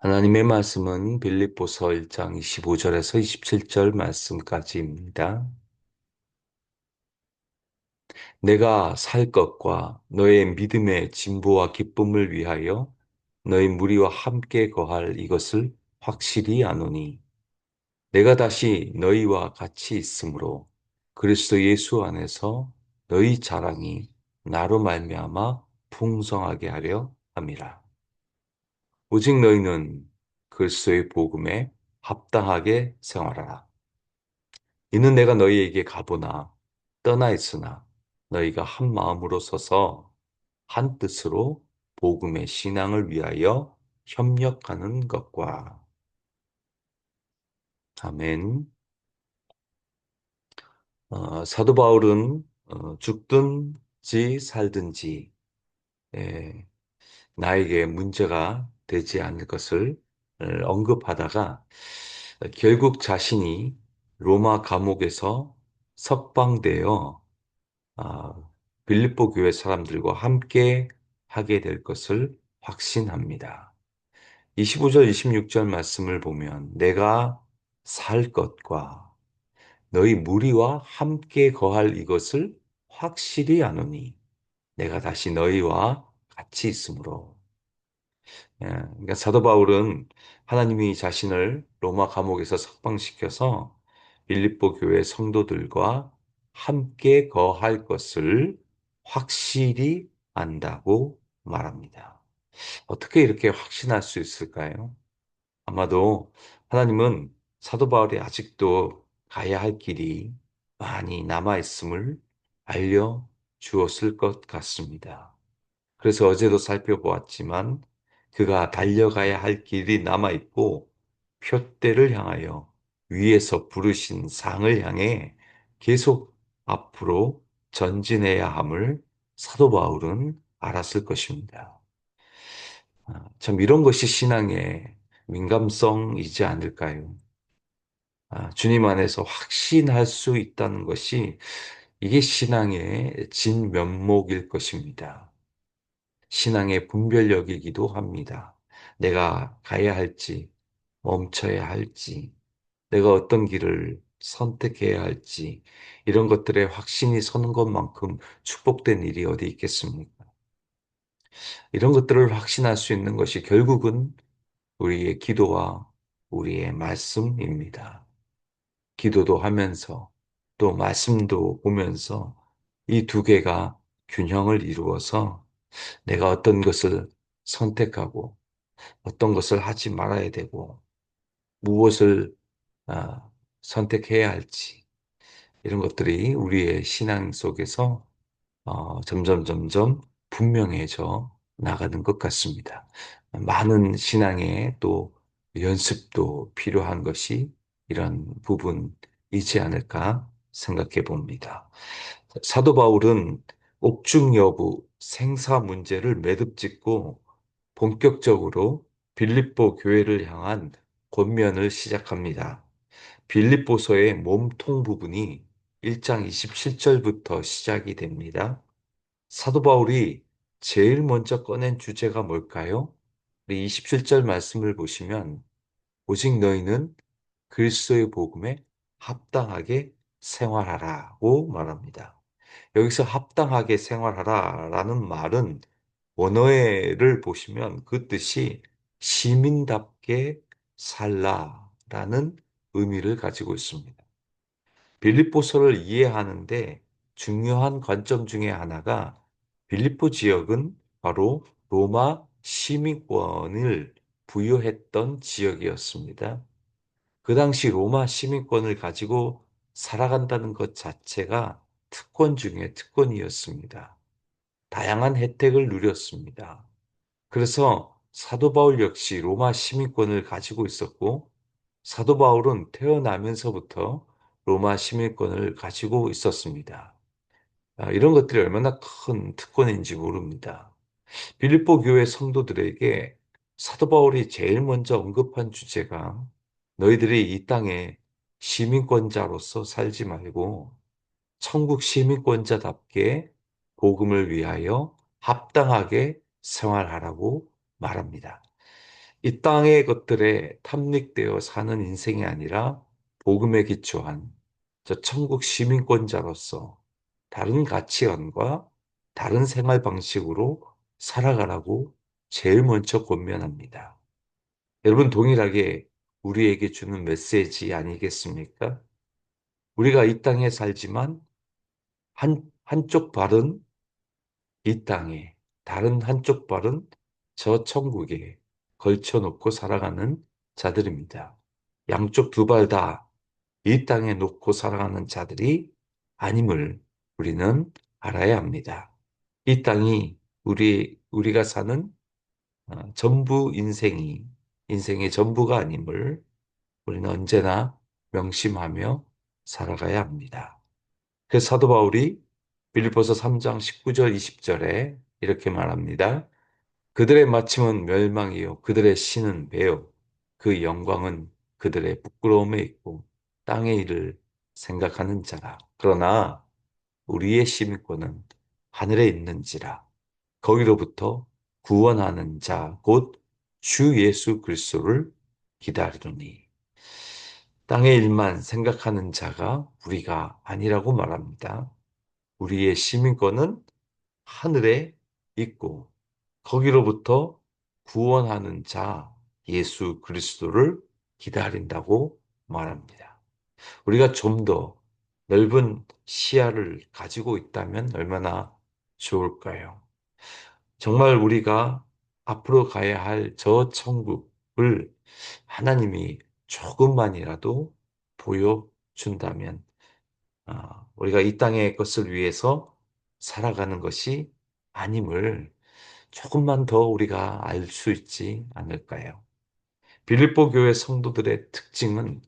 하나님의 말씀은 빌립보서 1장 25절에서 27절 말씀까지입니다. 내가 살 것과 너의 믿음의 진보와 기쁨을 위하여 너희 무리와 함께 거할 이것을 확실히 아노니 내가 다시 너희와 같이 있으므로 그리스도 예수 안에서 너희 자랑이 나로 말미암아 풍성하게 하려 함이라. 오직 너희는 그리스도의 복음에 합당하게 생활하라. 이는 내가 너희에게 가보나 떠나 있으나 너희가 한 마음으로 서서 한 뜻으로 복음의 신앙을 위하여 협력하는 것과 아멘. 사도 바울은 죽든지 살든지 예, 나에게 문제가 되지 않을 것을 언급하다가 결국 자신이 로마 감옥에서 석방되어 아, 빌립보 교회 사람들과 함께 하게 될 것을 확신합니다. 25절, 26절 말씀을 보면 내가 살 것과 너희 무리와 함께 거할 이것을 확실히 아노니 내가 다시 너희와 같이 있으므로 그러니까 사도 바울은 하나님이 자신을 로마 감옥에서 석방시켜서 빌립보 교회 성도들과 함께 거할 것을 확실히 안다고 말합니다. 어떻게 이렇게 확신할 수 있을까요? 아마도 하나님은 사도 바울이 아직도 가야 할 길이 많이 남아 있음을 알려 주었을 것 같습니다. 그래서 어제도 살펴보았지만 그가 달려가야 할 길이 남아있고 표대를 향하여 위에서 부르신 상을 향해 계속 앞으로 전진해야 함을 사도 바울은 알았을 것입니다. 참 이런 것이 신앙의 민감성이지 않을까요? 주님 안에서 확신할 수 있다는 것이 이게 신앙의 진면목일 것입니다. 신앙의 분별력이기도 합니다. 내가 가야 할지, 멈춰야 할지, 내가 어떤 길을 선택해야 할지, 이런 것들에 확신이 서는 것만큼 축복된 일이 어디 있겠습니까? 이런 것들을 확신할 수 있는 것이 결국은 우리의 기도와 우리의 말씀입니다. 기도도 하면서 또 말씀도 보면서 이 두 개가 균형을 이루어서 내가 어떤 것을 선택하고 어떤 것을 하지 말아야 되고 무엇을 아, 선택해야 할지 이런 것들이 우리의 신앙 속에서 점점 분명해져 나가는 것 같습니다. 많은 신앙의 또 연습도 필요한 것이 이런 부분이지 않을까 생각해 봅니다. 사도 바울은 옥중 여부, 생사 문제를 매듭 짓고 본격적으로 빌립보 교회를 향한 권면을 시작합니다. 빌립보서의 몸통 부분이 1장 27절부터 시작이 됩니다. 사도 바울이 제일 먼저 꺼낸 주제가 뭘까요? 우리 27절 말씀을 보시면 오직 너희는 그리스도의 복음에 합당하게 생활하라고 말합니다. 여기서 합당하게 생활하라라는 말은 원어를 보시면 그 뜻이 시민답게 살라라는 의미를 가지고 있습니다. 빌립보서를 이해하는데 중요한 관점 중에 하나가 빌립보 지역은 바로 로마 시민권을 부여했던 지역이었습니다. 그 당시 로마 시민권을 가지고 살아간다는 것 자체가 특권 중에 특권이었습니다. 다양한 혜택을 누렸습니다. 그래서 사도 바울 역시 로마 시민권을 가지고 있었고, 사도 바울은 태어나면서부터 로마 시민권을 가지고 있었습니다. 이런 것들이 얼마나 큰 특권인지 모릅니다. 빌립보 교회 성도들에게 사도 바울이 제일 먼저 언급한 주제가 너희들이 이 땅에 시민권자로서 살지 말고 천국 시민권자답게 복음을 위하여 합당하게 생활하라고 말합니다. 이 땅의 것들에 탐닉되어 사는 인생이 아니라 복음에 기초한 저 천국 시민권자로서 다른 가치관과 다른 생활 방식으로 살아가라고 제일 먼저 권면합니다. 여러분 동일하게 우리에게 주는 메시지 아니겠습니까? 우리가 이 땅에 살지만 한쪽 발은 이 땅에, 다른 한쪽 발은 저 천국에 걸쳐놓고 살아가는 자들입니다. 양쪽 두 발 다 이 땅에 놓고 살아가는 자들이 아님을 우리는 알아야 합니다. 이 땅이 우리가 사는 전부 인생의 전부가 아님을 우리는 언제나 명심하며 살아가야 합니다. 그래서 사도 바울이 빌립보서 3장 19절 20절에 이렇게 말합니다. 그들의 마침은 멸망이요 그들의 신은 배요 그 영광은 그들의 부끄러움에 있고 땅의 일을 생각하는 자라. 그러나 우리의 시민권은 하늘에 있는지라 거기로부터 구원하는 자 곧 주 예수 그리스도를 기다리노니. 땅의 일만 생각하는 자가 우리가 아니라고 말합니다. 우리의 시민권은 하늘에 있고 거기로부터 구원하는 자 예수 그리스도를 기다린다고 말합니다. 우리가 좀 더 넓은 시야를 가지고 있다면 얼마나 좋을까요? 정말 우리가 앞으로 가야 할 저 천국을 하나님이 조금만이라도 보여준다면 우리가 이 땅의 것을 위해서 살아가는 것이 아님을 조금만 더 우리가 알 수 있지 않을까요? 빌립보 교회 성도들의 특징은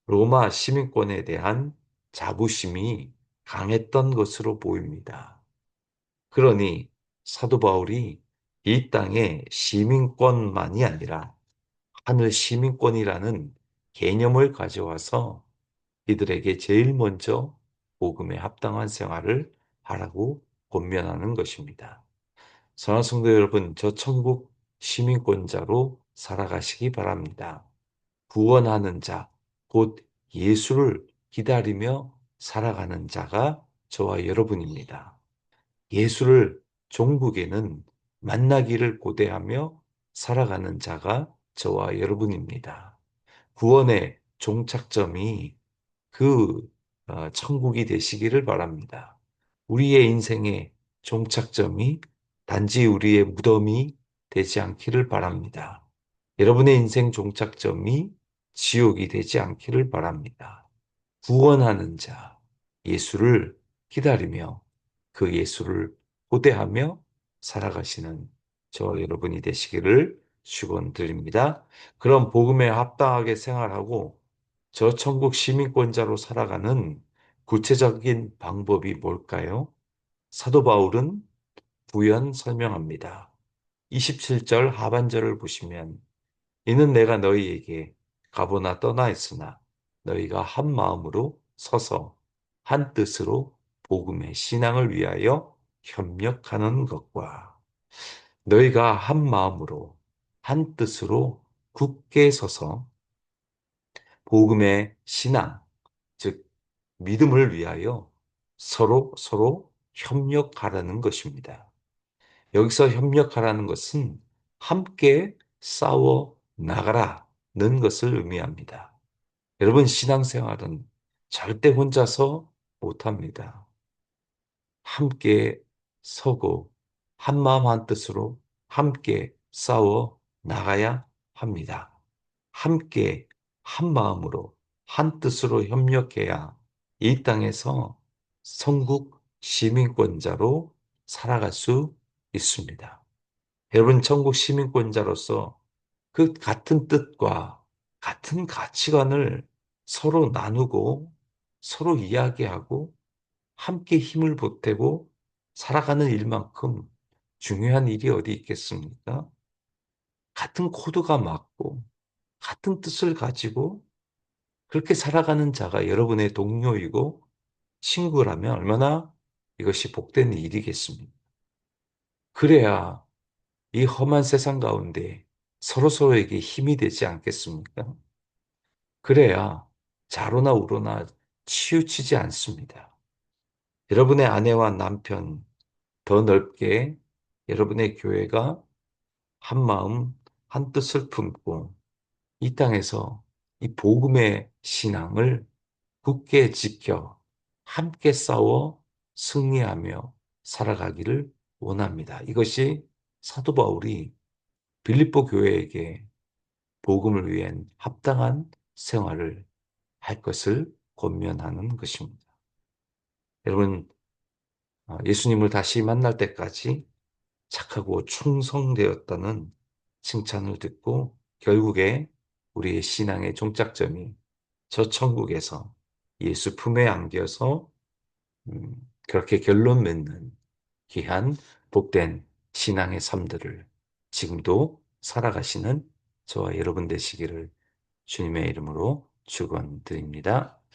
로마 시민권에 대한 자부심이 강했던 것으로 보입니다. 그러니 사도 바울이 이 땅의 시민권만이 아니라 하늘 시민권이라는 개념을 가져와서 이들에게 제일 먼저 복음에 합당한 생활을 하라고 권면하는 것입니다. 사랑하는 성도 여러분, 저 천국 시민권자로 살아가시기 바랍니다. 구원하는 자, 곧 예수를 기다리며 살아가는 자가 저와 여러분입니다. 예수를 종국에는 만나기를 고대하며 살아가는 자가 저와 여러분입니다. 구원의 종착점이 그 천국이 되시기를 바랍니다. 우리의 인생의 종착점이 단지 우리의 무덤이 되지 않기를 바랍니다. 여러분의 인생 종착점이 지옥이 되지 않기를 바랍니다. 구원하는 자, 예수를 기다리며 그 예수를 고대하며 살아가시는 저 여러분이 되시기를 축원드립니다. 그럼 복음에 합당하게 생활하고 저 천국 시민권자로 살아가는 구체적인 방법이 뭘까요? 사도 바울은 부연 설명합니다. 27절 하반절을 보시면 이는 내가 너희에게 가보나 떠나 있으나 너희가 한 마음으로 서서 한 뜻으로 복음의 신앙을 위하여 협력하는 것과 너희가 한 마음으로 한 뜻으로 굳게 서서 복음의 신앙, 즉 믿음을 위하여 서로 협력하라는 것입니다. 여기서 협력하라는 것은 함께 싸워 나가라는 것을 의미합니다. 여러분, 신앙생활은 절대 혼자서 못합니다. 함께 서고 한마음 한뜻으로 함께 싸워 나가야 합니다. 함께 한마음으로 한뜻으로 협력해야 이 땅에서 천국 시민권자로 살아갈 수 있습니다. 여러분, 천국 시민권자로서 그 같은 뜻과 같은 가치관을 서로 나누고 서로 이야기하고 함께 힘을 보태고 살아가는 일만큼 중요한 일이 어디 있겠습니까? 같은 코드가 맞고 같은 뜻을 가지고 그렇게 살아가는 자가 여러분의 동료이고 친구라면 얼마나 이것이 복된 일이겠습니까? 그래야 이 험한 세상 가운데 서로서로에게 힘이 되지 않겠습니까? 그래야 좌로나 우로나 치우치지 않습니다. 여러분의 아내와 남편, 더 넓게 여러분의 교회가 한마음, 한뜻을 품고 이 땅에서 이 복음의 신앙을 굳게 지켜 함께 싸워 승리하며 살아가기를 원합니다. 이것이 사도 바울이 빌립보 교회에게 복음을 위한 합당한 생활을 할 것을 권면하는 것입니다. 여러분, 예수님을 다시 만날 때까지 착하고 충성되었다는 칭찬을 듣고 결국에 우리의 신앙의 종착점이 저 천국에서 예수 품에 안겨서 그렇게 결론 맺는 귀한 복된 신앙의 삶들을 지금도 살아가시는 저와 여러분 되시기를 주님의 이름으로 축원드립니다.